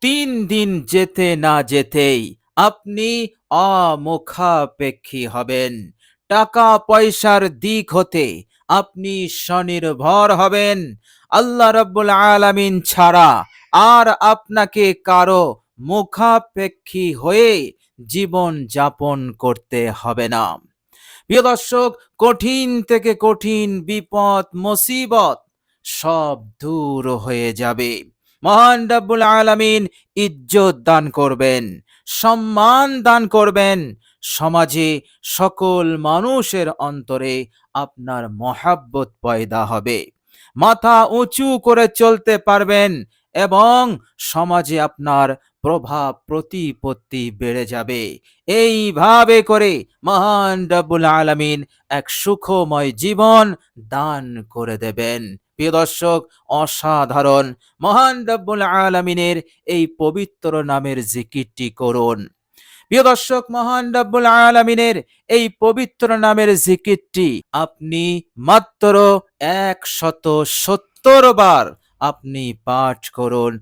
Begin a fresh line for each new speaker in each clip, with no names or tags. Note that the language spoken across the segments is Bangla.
3 দিন যেতে না যেতেই আপনি অমুখাপেক্ষী হবেন। টাকা পয়সার দিক হতে আপনি স্বনির্ভর হবেন। আল্লাহ রাব্বুল আলামিন ছাড়া আর আপনাকে কারো মুখাপেক্ষী হয়ে জীবন যাপন করতে হবে না। প্রিয় দর্শক, কঠিন থেকে কঠিন বিপদ মুসিবত সব দূর হয়ে যাবে। মহান রব্বুল আলামিন ইজ্জত দান করবেন, সম্মান দান করবেন। সমাজে সকল মানুষের অন্তরে আপনার মহাব্বত পয়দা হবে। মাথা উঁচু করে চলতে পারবেন এবং সমাজে আপনার প্রভাব প্রতিপত্তি বেড়ে যাবে। এইভাবে করে মহান রব্বুল আলামিন এক সুখময় জীবন দান করে দেবেন। প্রিয় দর্শক, অসাধারণ মহান রব্বুল আলামিনের এই পবিত্র নামের জিকিরটি করুন। প্রিয় দর্শক, মহান রব্বুল আলামিনের এই পবিত্র নামের জিকিরটি আপনি মাত্র 170 বার আপনি পাঠ করুন,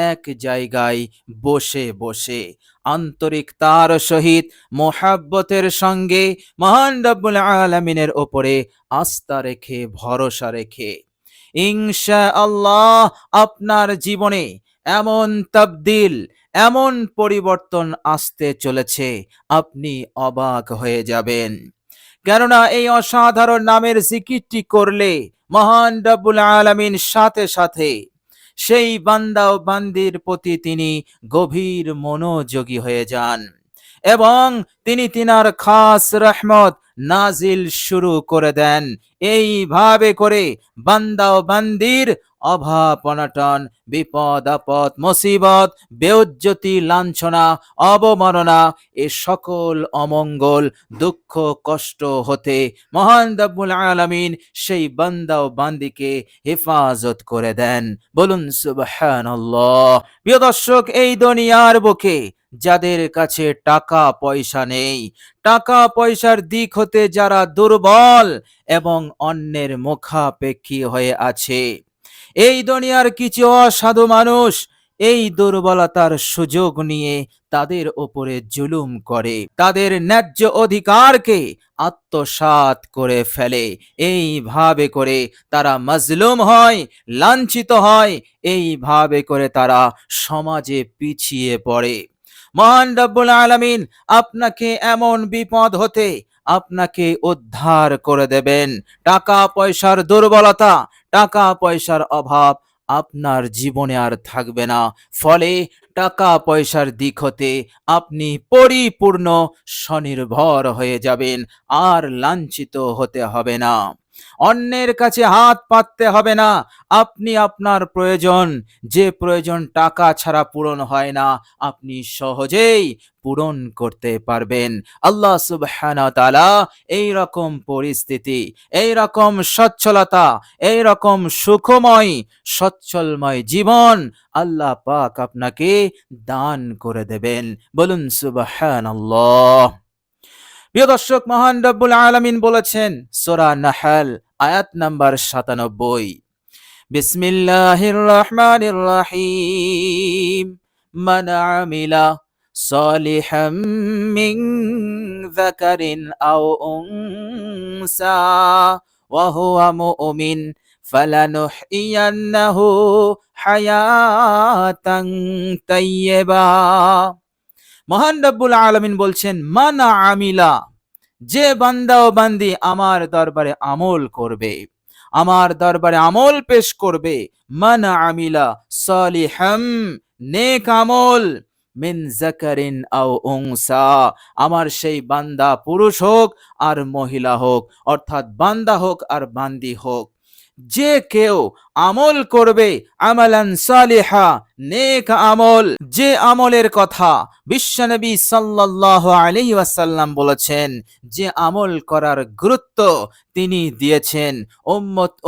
এক জায়গায় বসে বসে আন্তরিকতার সহিত মোহাব্বতের সঙ্গে মহান রব্বুল আলামিনের ওপরে আস্থা রেখে ভরসা রেখে ইনশাআল্লাহ আপনার জীবনে এমন তাবদীল, এমন পরিবর্তন আসতে চলেছে, আপনি অবাক হয়ে যাবেন। কেননা এই অসাধারণ নামের জিকিরটি করলে মহান রব্বুল আলামিন সাথে সাথে সেই বান্দা ও বান্দির প্রতি তিনি গভীর মনোযোগী হয়ে যান এবং তিনি তিনার খাস রহমত নাজিল শুরু করে দেন। এইভাবে করে বান্দা ও বান্দির অভাব অনটন, বিপদ আপদ, মুসিবত, বেউজ্জতি, লাঞ্ছনা, অবমাননা, এ সকল অমঙ্গল, দুঃখ, কষ্ট হতে মহান রব্বুল আলামিন সেই বান্দা ও বান্দিকে হেফাজত করে দেন। বলুন সুবহানাল্লাহ। প্রিয় দর্শক, এই দুনিয়ার বুকে যাদের কাছে টাকা পয়সা নেই, টাকা পয়সার দিক হতে যারা দুর্বল এবং অন্যের মুখাপেক্ষী হয়ে আছে, এই দুনিয়ার কিছু অসাধু মানুষ এই দুর্বলতার সুযোগ নিয়ে তাদের উপরে জুলুম করে, তাদের ন্যায্য অধিকারকে আত্মসাৎ করে ফেলে। এইভাবে করে তারা মাজলুম হয়, লাঞ্ছিত হয়। এইভাবে করে তারা সমাজে পিছিয়ে পড়ে। মহান রব্বুল আলামিন আপনাকে এমন বিপদ হতে আপনাকে উদ্ধার করে দেবেন। টাকা পয়সার দুর্বলতা, টাকা পয়সার অভাব আপনার জীবনে আর থাকবে না। ফলে টাকা পয়সার দিক হতে আপনি পরিপূর্ণ স্বনির্ভর হয়ে যাবেন, আর লাঞ্ছিত হতে হবে না, অন্যের কাছে হাত পাততে হবে না। আপনি আপনার প্রয়োজন, যে প্রয়োজন টাকা ছাড়া পূরণ হয় না, আপনি সহজেই পূরণ করতে পারবেন। আল্লাহ সুবহানাহু ওয়া তাআলা এই রকম পরিস্থিতি, এই রকম সচ্ছলতা, এই রকম সুখময় সচ্ছলময় জীবন আল্লাহ পাক আপনাকে দান করে দেবেন। বলুন সুবহানাল্লাহ। প্রিয় দর্শক, মহান রব্বুল আলামিন বলেছেন সূরা নাহল আয়াত নাম্বার 97, বিসমিল্লাহির রহমানির রহিম, মান আমিলা সালিহাম মিন যাকারিন আও উনসা ওয়া হুয়া মুমিন ফালানুহইয়ান্নাহু হায়াতান তাইয়্যিবা। মহান রব্বুল আলামিন বলছেন, মানা আমিলা, যে বান্দা ও বান্দি আমার দরবারে আমল করবে, আমার দরবারে আমল পেশ করবে, মানা আমিলা সালিহাম, নেক আমল, মিন যাকারিন আও উনসা, আমার সেই বান্দা পুরুষ হোক আর মহিলা হোক, অর্থাৎ বান্দা হোক আর বান্দি হোক, যে কেউ আমল করবে আমালান সালিহা, নেক আমল, যে আমলের কথা বিশ্বনবী সাল্লাল্লাহু আলাইহি ওয়াসাল্লাম বলেছেন, যে আমল করার গুরুত্ব তিনি দিয়েছেন,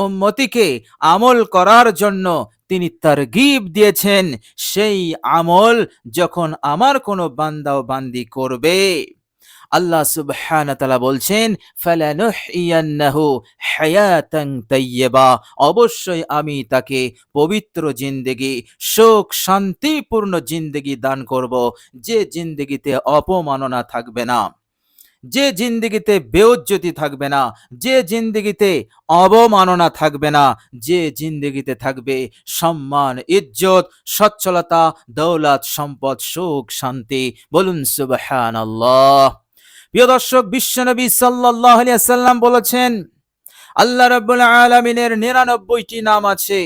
উম্মতিকে আমল করার জন্য তিনি তারগিব দিয়েছেন, সেই আমল যখন আমার কোনো বান্দা ও বান্দি করবে, আল্লাহ সুবহানাহু ওয়া তাআলা বলছেন, ফালানুহইয়ান্নাহু হায়াতান তাইয়্যিবা, অবশ্যই আমি তাকে পবিত্র জিন্দেগি, সুখ শান্তিপূর্ণ জিন্দেগি দান করব, যে জিন্দেগিতে অপমাননা থাকবে না, যে জিন্দেগিতে বেইজ্জতি থাকবে না, যে জিন্দেগিতে অবমাননা থাকবে না, যে জিন্দেগিতে থাকবে সম্মান, ইজ্জত, সচ্ছলতা, দৌলত, সম্পদ, সুখ, শান্তি। বলুন সুবহানাল্লাহ। প্রিয় দর্শক, বিশ্বনবী সাল্লাল্লাহু আলাইহি ওয়াসাল্লাম বলেছেন, আল্লাহ রাব্বুল আলামিনের 99টি নাম আছে,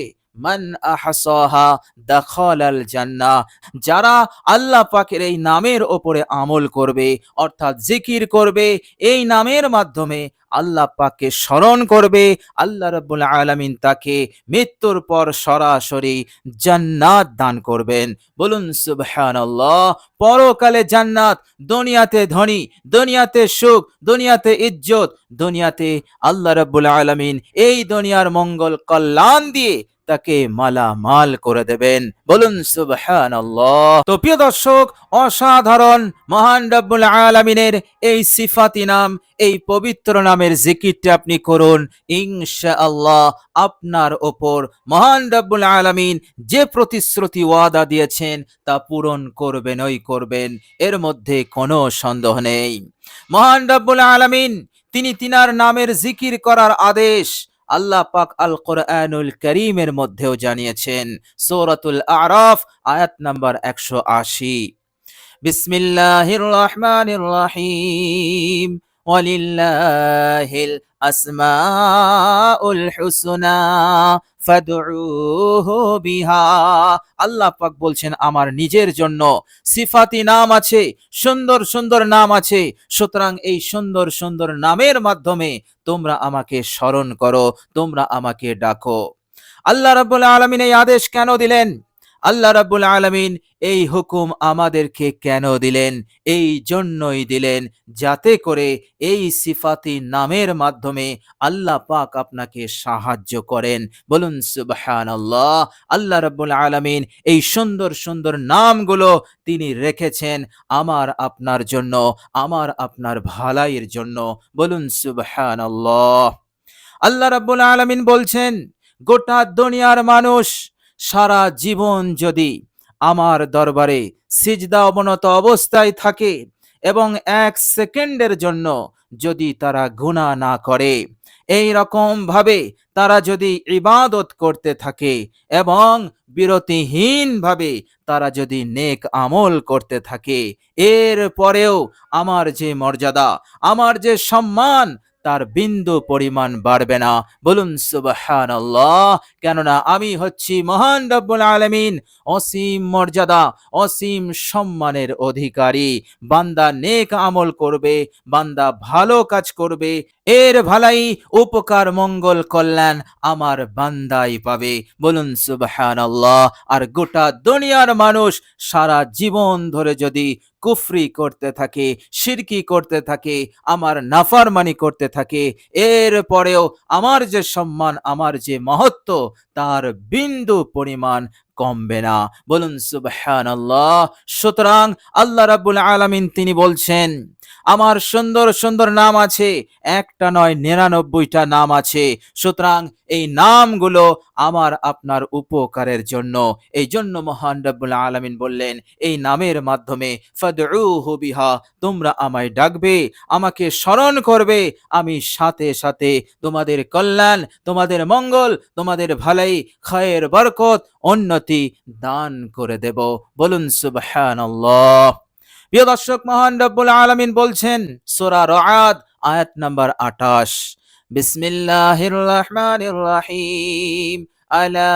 মান আহসাহা দাখালাল জান্নাহ। যারা আল্লাহ পাকের এই নামের ওপরে আমল করবে, অর্থাৎ জিকির করবে, এই নামের মাধ্যমে আল্লাহ পাককে স্মরণ করবে, আল্লাহ রাব্বুল আলামিন তাকে মৃত্যুর পর সরাসরি জান্নাত দান করবেন। বলুন সুবহানাল্লাহ। পরকালে জান্নাত, দুনিয়াতে ধনী, দুনিয়াতে সুখ, দুনিয়াতে ইজ্জত, দুনিয়াতে আল্লাহ রাব্বুল আলামিন এই দুনিয়ার মঙ্গল কল্যাণ দিয়ে তাকে মালামাল করে দেবেন। বলুন সুবহানাল্লাহ। তো প্রিয় দর্শক, অসাধারণ মহান রাব্বুল আলামিনের এই সিফাতি নাম, এই পবিত্র নামের জিকিরটা আপনি করুন, ইনশাআল্লাহ আপনার ওপর মহান রাব্বুল আলামিন যে প্রতিশ্রুতি ওয়াদা দিয়েছেন তা পূরণ করবেনই করবেন, এর মধ্যে কোনো সন্দেহ নেই। মহান রাব্বুল আলামিন তিনি তিনার নামের জিকির করার আদেশ আল্লাহ পাক আল কোরআনুল কারীমের মধ্যেও জানিয়েছেন। সূরাতুল আরাফ আয়াত নাম্বার 180। বিসমিল্লাহির রহমানির রহিম, ওয়ালিল্লাহিল আসমাউল হুসনা ফাদউহু বিহা। আল্লাহ পাক বলছেন, আমার নিজের জন্য সিফাতি নাম আছে, সুন্দর সুন্দর নাম আছে, সুতরাং এই সুন্দর সুন্দর নামের মাধ্যমে তোমরা আমাকে স্মরণ করো, তোমরা আমাকে ডাকো। আল্লাহ রাব্বুল আলামিন এই আদেশ কেন দিলেন? আল্লাহ রাব্বুল আলামিন এই হুকুম আমাদেরকে কেন দিলেন? এই জন্যই দিলেন যাতে করে এই সিফাতি নামের মাধ্যমে আল্লাহ পাক আপনাকে সাহায্য করেন। বলুন সুবহানাল্লাহ। আল্লাহ রাব্বুল আলামিন এই সুন্দর সুন্দর নামগুলো তিনি রেখেছেন আমার আপনার জন্য, আমার আপনার ভালাইয়ের জন্য। বলুন সুবহানাল্লাহ। আল্লাহ রাব্বুল আলামিন বলছেন, গোটা দুনিয়ার মানুষ সারা জীবন যদি আমার দরবারে সিজদা অবনত অবস্থায় থাকে এবং 1 সেকেন্ডের জন্য যদি তারা গুনাহ না করে, এই রকম ভাবে তারা যদি ইবাদত করতে থাকে এবং বিরতিহীন ভাবে তারা যদি নেক আমল করতে থাকে, এর পরেও আমার যে মর্যাদা, আমার যে সম্মান, তার বিন্দু পরিমাণ বাড়বে না। বলুন সুবহানাল্লাহ। কেননা আমি হচ্ছি মহান রব্বুল আলামিন, অসীম মর্যাদা, অসীম সম্মানের অধিকারী। বান্দা নেক আমল করবে, বান্দা ভালো কাজ করবে, এর ভালাই, উপকার, মঙ্গল, কল্যাণ আমার বান্দাই পাবে। বলুন সুবহানাল্লাহ। আর গোটা দুনিয়ার মানুষ সারা জীবন ধরে যদি কুফরি করতে থাকে, শিরকি করতে থাকে, আমার নাফরমানি করতে থাকে, এর পরেও আমার যে সম্মান, আমার যে মহত্ব, তার বিন্দু পরিমাণ কমবে না। বলুন সুবহানাল্লাহ। সুতরাং আল্লাহ রাব্বুল আলামিন তিনি বলছেন, আমার সুন্দর সুন্দর নাম আছে, একটা নয় 99টা নাম আছে। সুতরাং এই নামগুলো আমার আপনার উপকারের জন্য। এই জন্য মহান রব্বুল আলামিন বললেন, এই নামের মাধ্যমে ফাদউহু বিহা, তোমরা আমায় ডাকবে, আমাকে স্মরণ করবে, আমি সাথে সাথে তোমাদের কল্যাণ, তোমাদের মঙ্গল, তোমাদের ভালাই, খায়ের, বরকত, উন্নতি দান করে দেব। বলুন সুবহানাল্লাহ। প্রিয় দর্শক, মহান রব্বুল আলামিন বলছেন সূরা রা'দ আয়াত নাম্বার 28, বিসমিল্লাহির রহমানির রহিম, আলা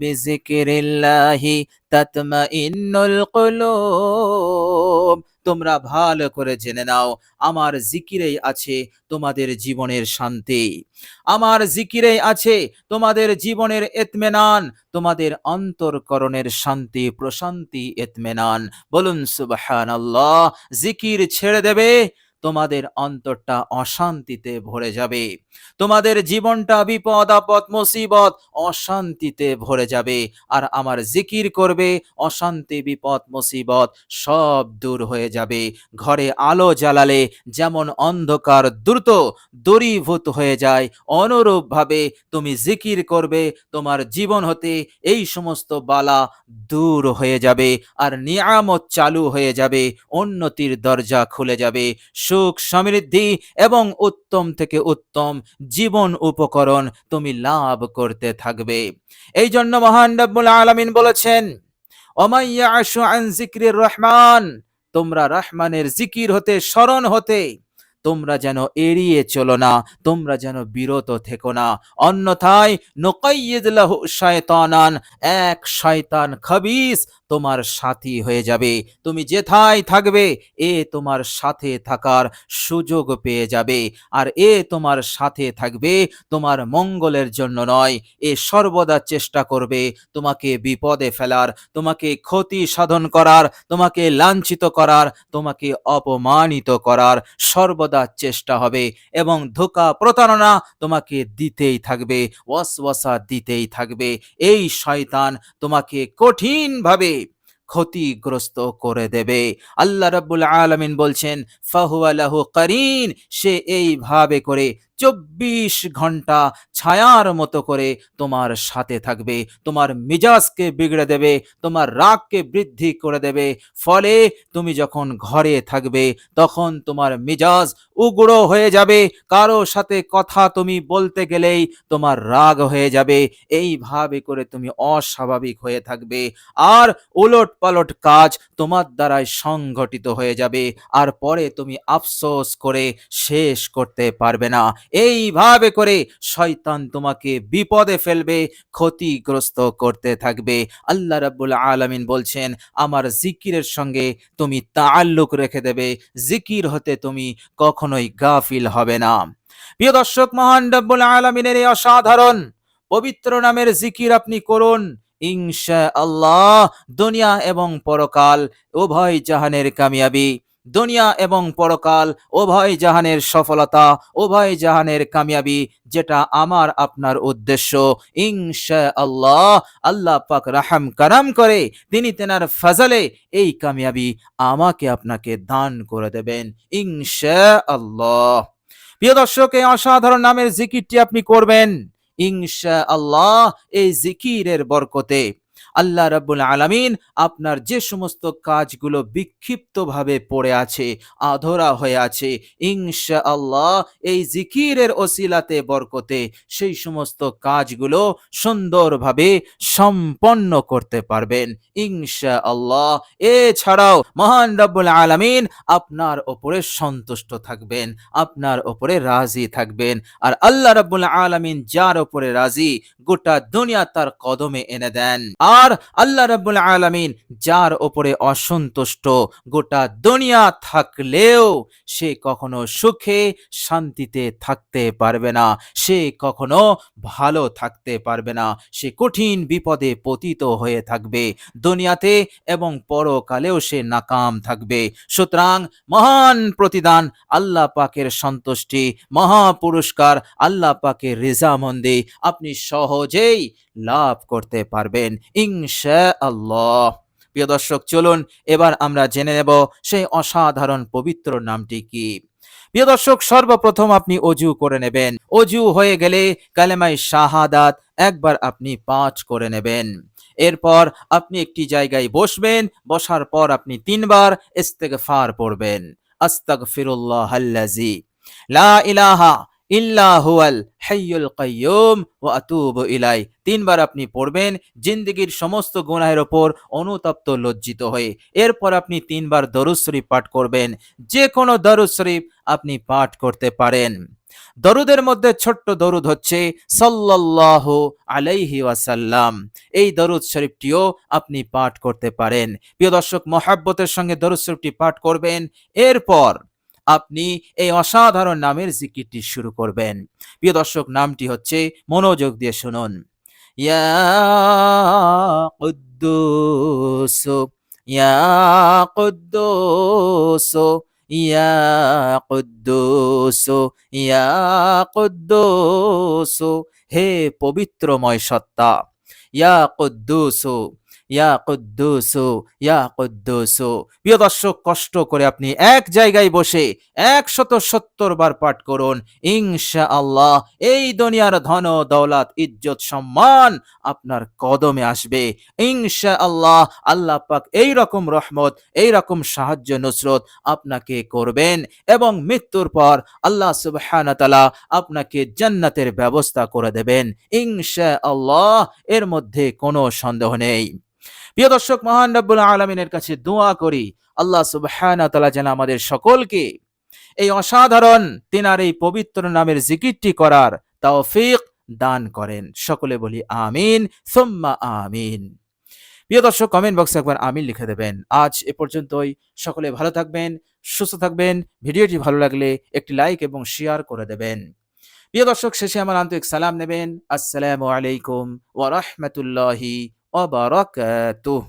বিযিকরিল্লাহি তাতমাইন্নুল কুলুব। তোমরা ভালো করে জেনে নাও, আমার জিকিরেই আছে তোমাদের জীবনের শান্তি, আমার জিকিরেই আছে তোমাদের জীবনের ইতমিনান, তোমাদের অন্তরকরণের শান্তি, প্রশান্তি, ইতমিনান। বলুন সুবহানাল্লাহ। জিকির ছেড়ে দেবে, তোমাদের অন্তরটা অশান্তিতে ভরে যাবে, তোমাদের জীবনটা বিপদ আপদ মুসিবত অশান্তিতে ভরে যাবে। আর আমার জিকির করবে, অশান্তি বিপদ মুসিবত সব দূর হয়ে যাবে। ঘরে আলো জ্বালালে যেমন অন্ধকার দ্রুত দূরীভূত হয়ে যায়, অনুরূপভাবে তুমি জিকির করবে, তোমার জীবন হতে এই সমস্ত বালা দূর হয়ে যাবে, আর নিয়ামত চালু হয়ে যাবে, উন্নতির দরজা খুলে যাবে, সুখ সমৃদ্ধি এবং উত্তম থেকে উত্তম জীবন উপকরণ তুমি লাভ করতে থাকবে। এই জন্য মহান রব্বুল আলামিন বলেছেন, ওমাই ইয়াশু আন যিকরির রহমান, তোমরা রহমানের জিকির হতে, স্মরণ হতে তোমরা যেন এড়িয়ে চলো না, তোমরা যেন বিরত থেকো না। অন্যথায় নুকাইয়িদ লাহু শায়তানান, এক শয়তান খবিস তোমার সাথী হয়ে যাবে। তুমি যেথায় থাকবে এ তোমার সাথে থাকার সুযোগ পেয়ে যাবে, আর এ তোমার সাথে থাকবে তোমার মঙ্গলের জন্য নয়। এ সর্বদা চেষ্টা করবে তোমাকে বিপদে ফেলার, তোমাকে ক্ষতি সাধন করার, তোমাকে লাঞ্ছিত করার, তোমাকে অপমানিত করার সর্বদা চেষ্টা হবে, এবং ধোঁকা প্রতারণা তোমাকে দিতেই থাকবে, ওয়াসওয়াসা দিতেই থাকবে। এই শয়তান তোমাকে কঠিনভাবে ক্ষতিগ্রস্ত করে দেবে। আল্লাহ রাব্বুল আলামিন বলছেন, ফাহুয়া লাহু কারিন, সে এইভাবে করে 24 ঘন্টা ছায়ার মতো করে তোমার সাথে থাকবে, তোমার মিজাজকে বিগড়ে দেবে, তোমার রাগকে বৃদ্ধি করে দেবে। ফলে তুমি যখন ঘরে থাকবে তখন তোমার মিজাজ উগ্র হয়ে যাবে, কারো সাথে কথা তুমি বলতে গেলেই তোমার রাগ হয়ে যাবে। এইভাবে করে তুমি অস্বাভাবিক হয়ে থাকবে, আর উলট পালট কাজ তোমার দ্বারাই সংঘটিত হয়ে যাবে, আর পরে তুমি আফসোস করে শেষ করতে পারবে না। এইভাবে করে শয়তান তোমাকে বিপদে ফেলবে, ক্ষতিগ্রস্ত করতে থাকবে। আল্লাহ রাব্বুল আলামিন বলছেন, আমার জিকিরের সঙ্গে তুমি তাআল্লুক রেখে দেবে, জিকির হতে তুমি কখনোই গাফিল হবে না। প্রিয় দর্শক, মহান রাব্বুল আলামিনের এই অসাধারণ পবিত্র নামের জিকির আপনি করুন, ইনশাআল্লাহ দুনিয়া এবং পরকাল উভয় জাহানের কামিয়াবি, দুনিয়া এবং পরকাল উভয় জাহানের সফলতা, উভয় জাহানের কামিয়াবি, যেটা আমার আপনার উদ্দেশ্য, ইনশাআল্লাহ আল্লাহ পাক রাহম কারাম করে তিনি তেনার ফজলে এই কামিয়াবি আমাকে আপনাকে দান করে দেবেন, ইনশাআল্লাহ। প্রিয় দর্শক, এই অসাধারণ নামের জিকিরটি আপনি করবেন ইনশাআল্লাহ। এই জিকিরের বরকতে আল্লাহ রাব্বুল আলামিন আপনার যে সমস্ত কাজগুলো বিক্ষিপ্তভাবে পড়ে আছে, আধরা হয়ে আছে, ইনশাআল্লাহ এই জিকিরের ওসিলাতে বরকতে সেই সমস্ত কাজগুলো সুন্দরভাবে সম্পন্ন করতে পারবেন ইনশাআল্লাহ। এছাড়াও মহান রাব্বুল আলামিন আপনার ওপরে সন্তুষ্ট থাকবেন, আপনার ওপরে রাজি থাকবেন। আর আল্লাহ রাব্বুল আলামিন যার ওপরে রাজি, গোটা দুনিয়া তার কদমে এনে দেন। আর আল্লাহ রাব্বুল আলামিন যার ওপরে অসন্তুষ্ট, গোটা দুনিয়া থাকলেও সে কখনো সুখে শান্তিতে থাকতে পারবে না, সে কখনো ভালো থাকতে পারবে না, সে কঠিন বিপদে পতিত হয়ে থাকবে, দুনিয়াতে এবং পরকালেও সে নাকাম থাকবে। সুতরাং মহান প্রতিদান, আল্লাহ পাকের সন্তুষ্টি, মহা পুরস্কার, আল্লাহ পাকের রেজামন্দি আপনি সহজেই লাভ করতে পারবেন ইনশাআল্লাহ। প্রিয় দর্শক, চলুন এবার আমরা জেনে নেব সেই অসাধারণ পবিত্র নামটি কি। প্রিয় দর্শক, সর্বপ্রথম আপনি অজু করে নেবেন। অজু হয়ে গেলে কালেমায়ে শাহাদাত একবার আপনি পাঠ করে নেবেন। এরপর আপনি একটি জায়গায় বসবেন, বসার পর আপনি 3 বার ইস্তেগফার পড়বেন। আস্তাগফিরুল্লাহাল্লাযী লা ইলাহা ইল্লা হুয়াল হাইয়ুল কাইয়্যুম ওয়া আতুবু ইলাই। 3 বার আপনি পড়বেন জিন্দেগীর সমস্ত গুনাহের ওপর অনুতপ্ত লজ্জিত হয়ে। এরপর আপনি 3 বার দরুদ শরীফ পাঠ করবেন, যে কোনো দরুদ শরীফ আপনি পাঠ করতে পারেন। দরুদের মধ্যে ছোট্ট দরুদ হচ্ছে সাল্লাল্লাহু আলাইহি ওয়াসাল্লাম। এই দরুদ শরীফটিও আপনি পাঠ করতে পারেন। প্রিয় দর্শক, মহাব্বতের সঙ্গে দরুদ শরীফটি পাঠ করবেন। এরপর আপনি এই অসাধারণ নামের জিকিরটি শুরু করবেন। প্রিয় দর্শক, নামটি হচ্ছে, মনোযোগ দিয়ে শুনুন, ইয়া কুদ্দুস, ইয়া কুদ্দুস, ইয়া কুদ্দুস, ইয়া কুদ্দুস, হে পবিত্রময় সত্তা, ইয়া কুদ্দুস, ইয়া কুদ্দুস, ইয়া কুদ্দুস। প্রিয় দর্শক, কষ্ট করে আপনি এক জায়গায় বসে 170 বার পাঠ করুন, ইনশাআল্লাহ এই দুনিয়ার ধন দৌলত ইজ্জত সম্মান আপনার কদমে আসবে। ইনশাআল্লাহ আল্লাহ পাক এই রকম রহমত, এই রকম সাহায্য নুসরত আপনাকে করবেন এবং মৃত্যুর পর আল্লাহ সুবহানাহু ওয়া তাআলা আপনাকে জান্নাতের ব্যবস্থা করে দেবেন ইনশাআল্লাহ। এর মধ্যে কোনো সন্দেহ নেই। প্রিয় দর্শক, মহান রব্বুল আলামিনের কাছে দোয়া করি আল্লাহ সুবহানাহু ওয়া তাআলা যেন আমাদের সকলকে এই অসাধারণ তিনার এই পবিত্র নামের জিকিরটি করার তৌফিক দান করেন। সকলে বলি আমিন সুম্মা আমিন। প্রিয় দর্শক, কমেন্ট বক্সে একবার আমিন লিখে দেবেন। আজ এ পর্যন্তই। সকলে ভালো থাকবেন, সুস্থ থাকবেন। ভিডিওটি ভালো লাগলে একটি লাইক এবং শেয়ার করে দেবেন। প্রিয় দর্শক, শেষে আমার আন্তরিক সালাম নেবেন। আসসালামু আলাইকুম ওয়া রাহমাতুল্লাহি ওয়া বারাকাতুহু।